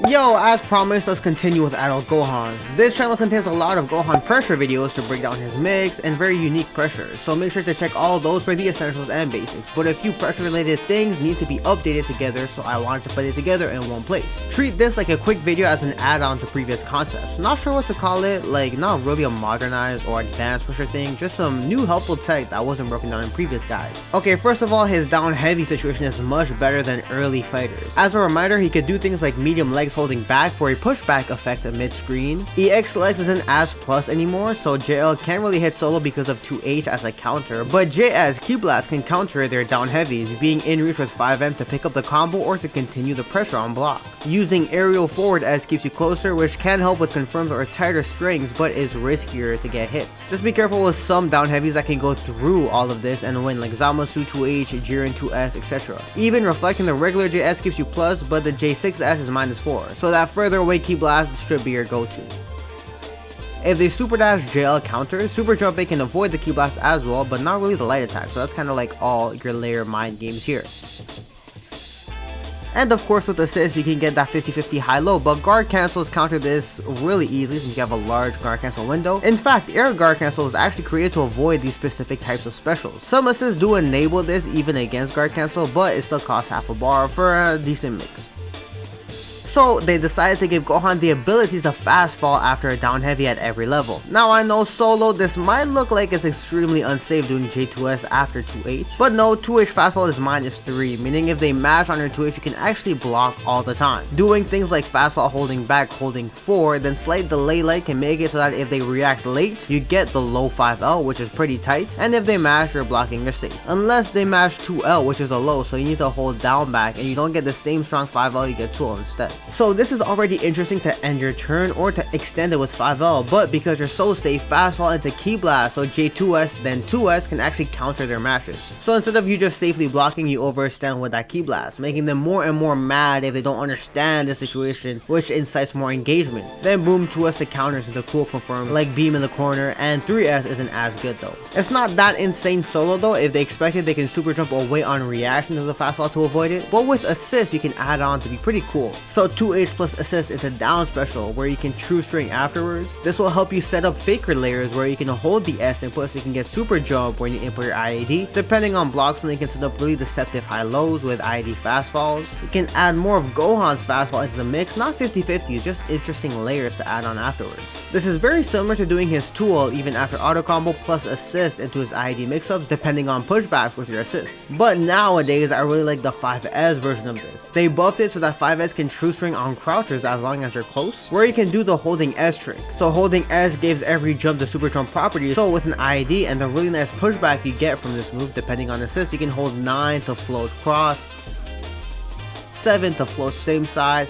Yo, as promised, let's continue with Adult Gohan. This channel contains a lot of Gohan pressure videos to break down his mix and very unique pressures, so make sure to check all those for the essentials and basics, but a few pressure related things need to be updated together, so I wanted to put it together in one place. Treat this like a quick video as an add-on to previous concepts. Not sure what to call it, like not really a modernized or advanced pressure thing, just some new helpful tech that wasn't broken down in previous guides. Okay, first of all, his down heavy situation is much better than early fighters. As a reminder, he could do things like medium legs holding back for a pushback effect mid-screen. EX legs isn't as plus anymore, so JL can't really hit solo because of 2H as a counter, but JS Ki Blast can counter their down heavies, being in reach with 5M to pick up the combo or to continue the pressure on block. Using aerial forward S keeps you closer, which can help with confirms or tighter strings, but is riskier to get hit. Just be careful with some down heavies that can go through all of this and win, like Zamasu 2H, Jiren 2S, etc. Even reflecting the regular JS keeps you plus, but the J6S is -4, so that further away Ki Blast should be your go-to. If they super dash JL counter, super jumping can avoid the Ki Blast as well, but not really the light attack, so that's kind of like all your layer mind games here. And of course with assist you can get that 50-50 high-low, but guard cancels counter this really easily since you have a large guard cancel window. In fact, air guard cancel is actually created to avoid these specific types of specials. Some assists do enable this even against guard cancel, but it still costs half a bar for a decent mix. So they decided to give Gohan the abilities to fast fall after a down heavy at every level. Now I know solo this might look like it's extremely unsafe doing J2S after 2H, but no, 2H fast fall is -3, meaning if they mash on your 2H you can actually block all the time. Doing things like fast fall holding back, holding 4, then slight delay light can make it so that if they react late, you get the low 5L, which is pretty tight, and if they mash, you're blocking your safe. Unless they mash 2L, which is a low, so you need to hold down back and you don't get the same strong 5L, you get 2L instead. So this is already interesting to end your turn or to extend it with 5L, but because you're so safe, fast fall into Ki Blast, so J2S then 2S can actually counter their mashes. So instead of you just safely blocking, you overextend with that Ki Blast, making them more and more mad if they don't understand the situation, which incites more engagement. Then boom, 2S to counters into cool confirm like beam in the corner, and 3S isn't as good though. It's not that insane solo though. If they expect it, they can super jump away on reaction to the fast fall to avoid it, but with assist you can add on to be pretty cool. So 2H plus assist into down special where you can true string afterwards. This will help you set up faker layers where you can hold the S input so you can get super jump when you input your IAD. Depending on blocks, and you can set up really deceptive high lows with IAD fast falls. You can add more of Gohan's fast fall into the mix, not 50-50, just interesting layers to add on afterwards. This is very similar to doing his tool even after Autocombo plus assist into his IAD mix-ups depending on pushbacks with your assist. But nowadays I really like the 5S version of this. They buffed it so that 5S can true string on crouchers as long as you're close, where you can do the holding S trick. So holding S gives every jump the super jump property, so with an IAD and the really nice pushback you get from this move depending on assist, you can hold 9 to float cross, 7 to float same side,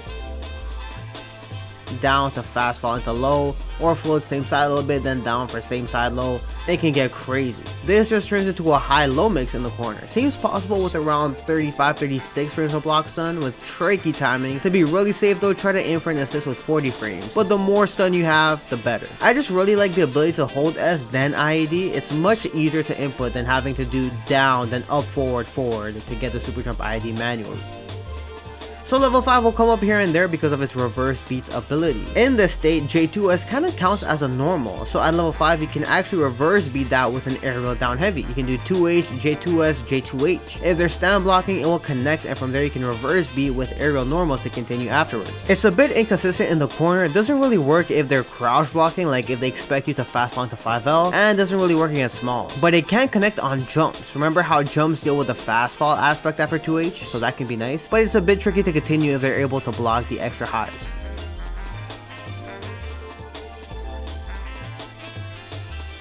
down to fast fall into low, or float same side a little bit then down for same side low. It can get crazy. This just turns into a high-low mix in the corner. Seems possible with around 35-36 frames of block stun with tricky timing. To be really safe though, try to aim for an assist with 40 frames, but the more stun you have, the better. I just really like the ability to hold S then IAD. It's much easier to input than having to do down then up forward to get the super jump IAD manually. So level 5 will come up here and there because of its reverse beats ability. In this state, J2S kind of counts as a normal, so at level 5 you can actually reverse beat that with an aerial down heavy. You can do 2H, J2S, J2H. If they're stand blocking, it will connect, and from there you can reverse beat with aerial normals to continue afterwards. It's a bit inconsistent in the corner. It doesn't really work if they're crouch blocking, like if they expect you to fast fall into 5L, and doesn't really work against smalls. But it can connect on jumps. Remember how jumps deal with the fast fall aspect after 2H, so that can be nice, but it's a bit tricky to continue if they're able to block the extra highs.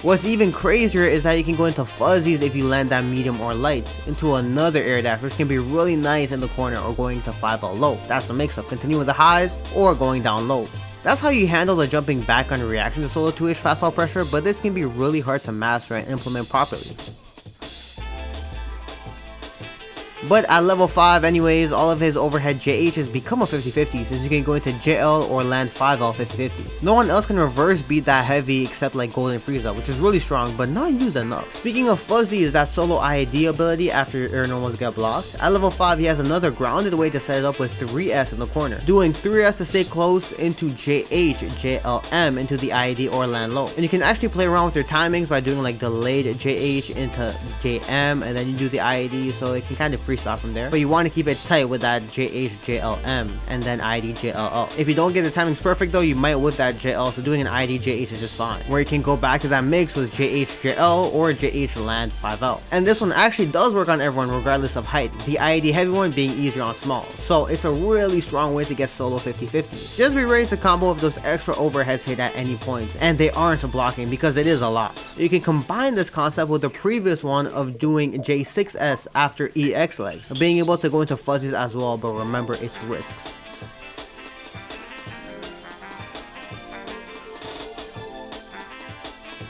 What's even crazier is that you can go into fuzzies if you land that medium or light into another air dash, which can be really nice in the corner, or going to 5L low. That's the mix-up. Continue with the highs or going down low. That's how you handle the jumping back on reaction to solo 2H fast fall pressure, but this can be really hard to master and implement properly. But at level 5 anyways, all of his overhead JHs become a 50-50, since you can go into JL or land 5L 50-50. No one else can reverse beat that heavy except like Golden Frieza, which is really strong but not used enough. Speaking of Fuzzy is that solo IAD ability after air normals get blocked. At level 5 he has another grounded way to set it up with 3S in the corner, doing 3S to stay close into JH, JLM into the IAD or land low. And you can actually play around with your timings by doing like delayed JH into JM and then you do the IAD, so it can kind of freestyle from there. But you want to keep it tight with that JH, JLM and then IAD, JLL. If you don't get the timings perfect though, you might whip that JL, so doing an IAD, JH is just fine. Where you can go back to that mix with JH, JL or JH land 5L. And this one actually does work on everyone regardless of height, the IAD heavy one being easier on small. So it's a really strong way to get solo 50-50. Just be ready to combo if those extra overheads hit at any point, and they aren't blocking because it is a lot. You can combine this concept with the previous one of doing J6S after EX legs, being able to go into fuzzies as well, but remember its risks.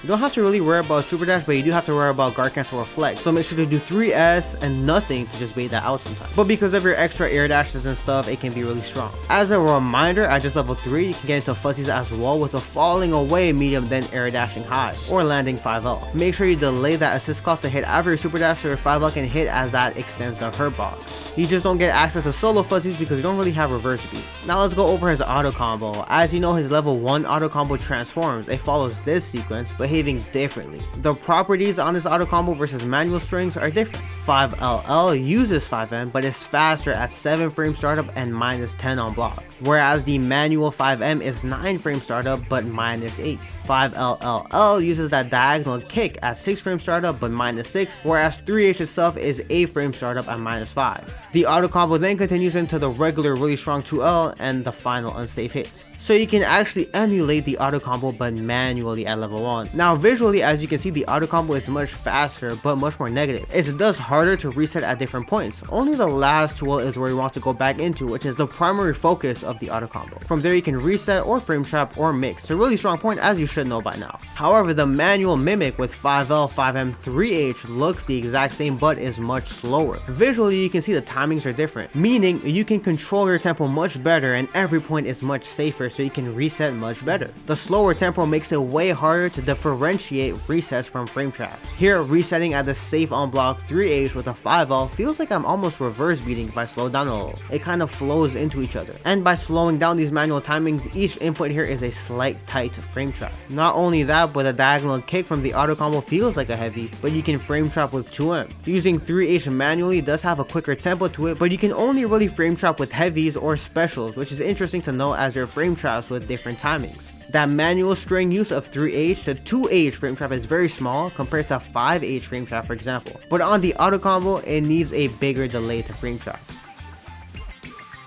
You don't have to really worry about Super Dash, but you do have to worry about Guard Cancel Reflect, so make sure to do 3S and nothing to just bait that out sometimes. But because of your extra air dashes and stuff, it can be really strong. As a reminder, at just level 3, you can get into fuzzies as well with a falling away medium then air dashing high, or landing 5L. Make sure you delay that assist clock to hit after your Super Dash so your 5L can hit as that extends the hurt box. You just don't get access to solo fuzzies because you don't really have reverse beat. Now let's go over his auto combo. As you know, his level 1 auto combo transforms. It follows this sequence, behaving differently. The properties on this auto combo versus manual strings are different. 5LL uses 5M but is faster at 7 frame startup and -10 on block, whereas the manual 5M is 9 frame startup but -8. 5LLL uses that diagonal kick at 6 frame startup but -6, whereas 3H itself is 8 frame startup at -5. The auto combo then continues into the regular really strong 2L and the final unsafe hit. So you can actually emulate the auto combo but manually at level 1. Now visually, as you can see, the auto combo is much faster but much more negative. It's thus harder to reset at different points. Only the last 2L is where you want to go back into, which is the primary focus of the auto combo. From there you can reset or frame trap or mix to a really strong point, as you should know by now. However, the manual mimic with 5L, 5M, 3H looks the exact same but is much slower. Visually you can see the timings are different, meaning you can control your tempo much better and every point is much safer, so you can reset much better. The slower tempo makes it way harder to differentiate resets from frame traps. Here, resetting at the safe on block 3H with a 5L feels like I'm almost reverse beating if I slow down a little. It kind of flows into each other. And by slowing down these manual timings, each input here is a slight tight frame trap. Not only that, but the diagonal kick from the auto combo feels like a heavy, but you can frame trap with 2M. Using 3H manually does have a quicker tempo to it, but you can only really frame trap with heavies or specials, which is interesting to know as your frame traps with different timings. That manual string use of 3H to 2H frame trap is very small compared to 5H frame trap, for example, but on the auto combo it needs a bigger delay to frame trap.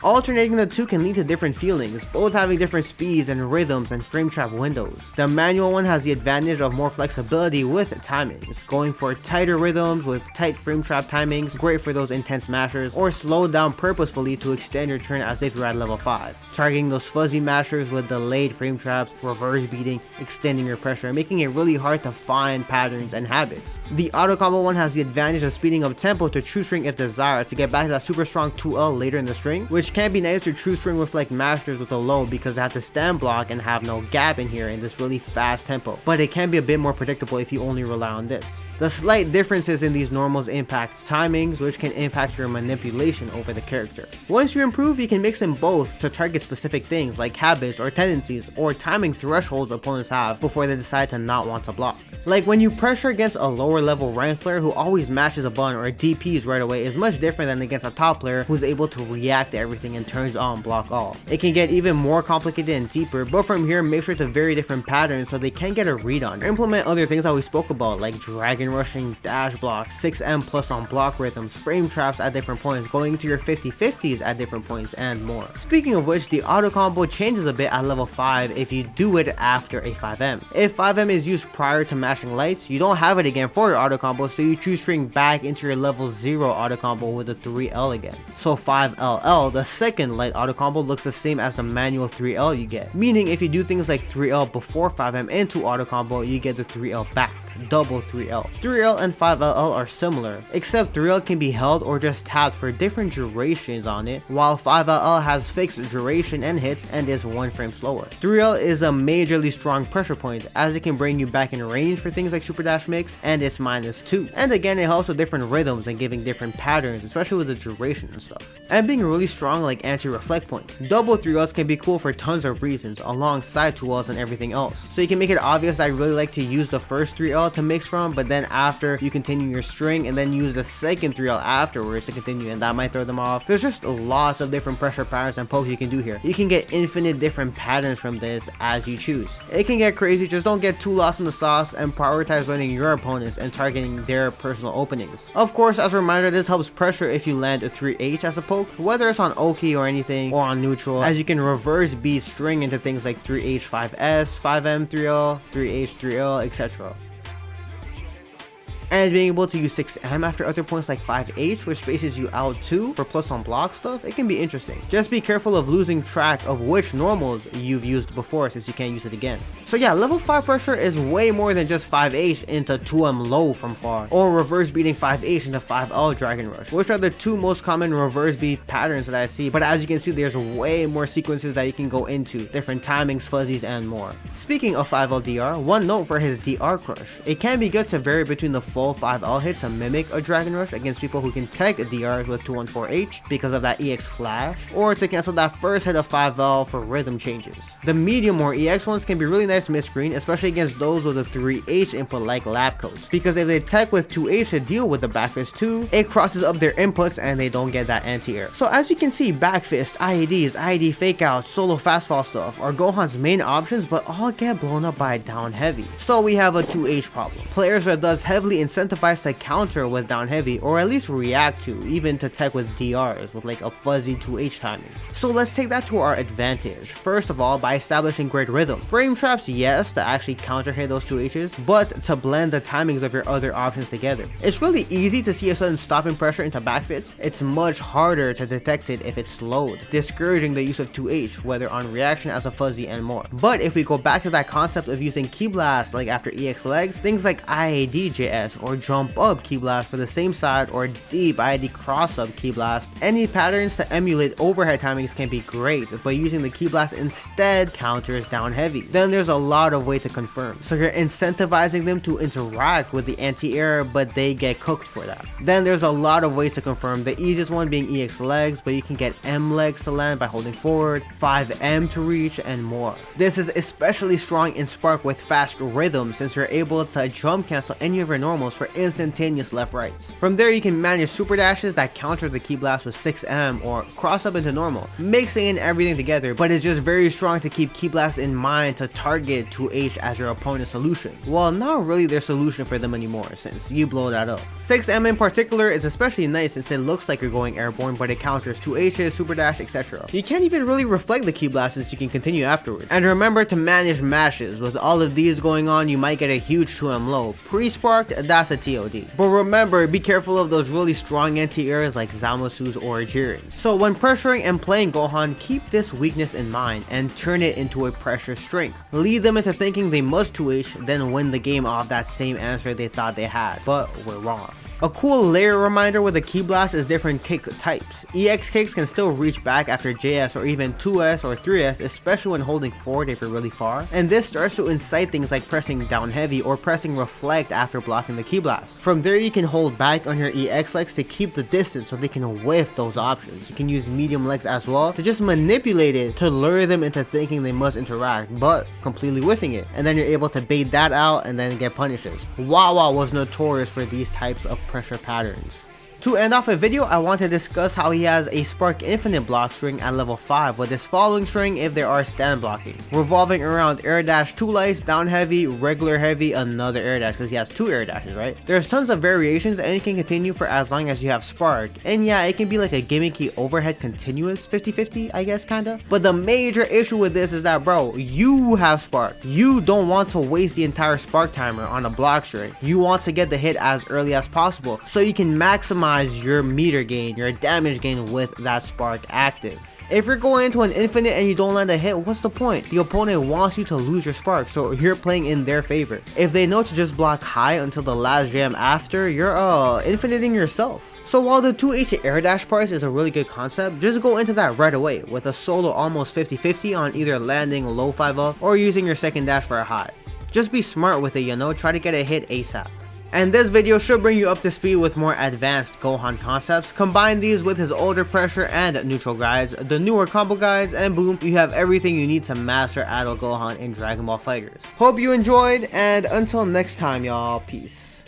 Alternating the two can lead to different feelings, both having different speeds and rhythms and frame trap windows. The manual one has the advantage of more flexibility with timings, going for tighter rhythms with tight frame trap timings, great for those intense mashers, or slow down purposefully to extend your turn as if you're at level 5, targeting those fuzzy mashers with delayed frame traps, reverse beating, extending your pressure, making it really hard to find patterns and habits. The auto combo one has the advantage of speeding up tempo to true string if desired to get back to that super strong 2L later in the string, which can be nice to true string with like masters with a low because they have to stand block and have no gap in here in this really fast tempo, but it can be a bit more predictable if you only rely on this. The slight differences in these normals impacts timings, which can impact your manipulation over the character. Once you improve, you can mix in both to target specific things like habits or tendencies or timing thresholds opponents have before they decide to not want to block. Like when you pressure against a lower level ranked player who always mashes a button or DPs right away is much different than against a top player who's able to react to everything and turns on block all. It can get even more complicated and deeper, but from here make sure to vary different patterns so they can get a read on. Implement other things that we spoke about like dragon rushing, dash blocks, 6M plus on block rhythms, frame traps at different points, going into your 50-50s at different points, and more. Speaking of which, the auto combo changes a bit at level 5 if you do it after a 5M. If 5M is used prior to mashing lights, you don't have it again for your auto combo, so you true string back into your level 0 auto combo with a 3L again. So 5LL, the second light auto combo, looks the same as the manual 3L you get, meaning if you do things like 3L before 5M into auto combo, you get the 3L back. double 3L. 3L and 5LL are similar, except 3L can be held or just tapped for different durations on it, while 5LL has fixed duration and hits and is 1 frame slower. 3L is a majorly strong pressure point, as it can bring you back in range for things like super dash mix, and it's -2. And again, it helps with different rhythms and giving different patterns, especially with the duration and stuff. And being really strong like anti-reflect points. Double 3Ls can be cool for tons of reasons, alongside 2Ls and everything else. So you can make it obvious that I really like to use the first 3L to mix from, but then after you continue your string and then use the second 3L afterwards to continue, and that might throw them off. There's just lots of different pressure patterns and pokes you can do here. You can get infinite different patterns from this as you choose. It can get crazy, just don't get too lost in the sauce and prioritize learning your opponents and targeting their personal openings. Of course, as a reminder, this helps pressure if you land a 3H as a poke, whether it's on Oki or anything, or on neutral, as you can reverse beat string into things like 3H 5S, 5M 3L, 3H 3L, etc. And being able to use 6M after other points like 5H, which spaces you out too for plus on block stuff, it can be interesting. Just be careful of losing track of which normals you've used before, since you can't use it again. So yeah, level 5 pressure is way more than just 5H into 2M low from far, or reverse beating 5H into 5L Dragon Rush, which are the two most common reverse beat patterns that I see. But as you can see, there's way more sequences that you can go into, different timings, fuzzies, and more. Speaking of 5L DR, one note for his DR crush. It can be good to vary between the full 5L hits and mimic a Dragon Rush against people who can tech DRs with 214H because of that EX flash, or to cancel that first hit of 5L for rhythm changes. The medium or EX ones can be really nice mid-screen, especially against those with a 3H input like lab codes, because if they tech with 2H to deal with the back fist 2, it crosses up their inputs and they don't get that anti-air. So as you can see, back fist, IADs, IAD fake outs, solo fast fall stuff are Gohan's main options, but all get blown up by down heavy. So we have a 2H problem. Players are thus heavily incentivized to counter with down heavy, or at least react to, even to tech with DRs with like a fuzzy 2H timing. So let's take that to our advantage. First of all, by establishing great rhythm. Frame traps, yes, to actually counter hit those 2Hs, but to blend the timings of your other options together. It's really easy to see a sudden stopping pressure into back fits. It's much harder to detect it if it's slowed, discouraging the use of 2H, whether on reaction as a fuzzy and more. But if we go back to that concept of using Ki Blast like after EX legs, things like IAD JS or jump up Ki Blast for the same side, or deep IAD cross up Ki Blast, any patterns to emulate overhead timings can be great, but using the Ki Blast instead counters down heavy. Then there's a lot of ways to confirm, so you're incentivizing them to interact with the anti-air, but they get cooked for that. Then there's a lot of ways to confirm, the easiest one being EX legs, but you can get M legs to land by holding forward, 5M to reach, and more. This is especially strong in Spark with fast rhythm, since you're able to jump cancel any of your normals for instantaneous left rights. From there you can manage super dashes that counter the Ki Blast with 6M or cross up into normal, mixing in everything together, but it's just very strong to keep Ki Blast in mind to target 2H as your opponent's solution. Well, not really their solution for them anymore, since you blow that up. 6M in particular is especially nice since it looks like you're going airborne, but it counters 2Hs, super dash, etc. You can't even really reflect the Ki Blast since you can continue afterwards. And remember to manage mashes. With all of these going on, you might get a huge 2M low. Pre-sparked, that's a TOD. But remember, be careful of those really strong anti-airs like Zamasu's or Jiren's. So when pressuring and playing Gohan, keep this weakness in mind and turn it into a pressure strength. Lead them into thinking they must 2H, then win the game off that same answer they thought they had, but we're wrong. A cool layer reminder with the Ki Blast is different kick types. EX kicks can still reach back after JS or even 2S or 3S, especially when holding forward if you're really far, and this starts to incite things like pressing down heavy or pressing reflect after blocking the Ki Blast. From there you can hold back on your EX legs to keep the distance so they can whiff those options. You can use medium legs as well to just manipulate it to lure them into thinking they must interact, but completely whiffing it, and then you're able to bait that out and then get punishes. Wawa was notorious for these types of pressure patterns. To end off a video, I want to discuss how he has a Spark Infinite block string at level 5 with his following string if there are stand blocking, revolving around air dash 2 lights, down heavy, regular heavy, another air dash because he has 2 air dashes, right? There's tons of variations and it can continue for as long as you have Spark, and yeah, it can be like a gimmicky overhead continuous 50-50, I guess, kinda. But the major issue with this is that, bro, you have Spark. You don't want to waste the entire Spark timer on a block string. You want to get the hit as early as possible so you can maximize your meter gain, your damage gain with that Spark active. If you're going into an infinite and you don't land a hit, what's the point? The opponent wants you to lose your spark, so you're playing in their favor. If they know to just block high until the last jam after, you're infiniting yourself. So while the 2H air dash price is a really good concept, just go into that right away with a solo almost 50-50 on either landing low 5-up or using your second dash for a high. Just be smart with it, you know, try to get a hit ASAP. And this video should bring you up to speed with more advanced Gohan concepts. Combine these with his older pressure and neutral guys, the newer combo guys, and boom, you have everything you need to master Adult Gohan in Dragon Ball FighterZ. Hope you enjoyed, and until next time y'all, peace.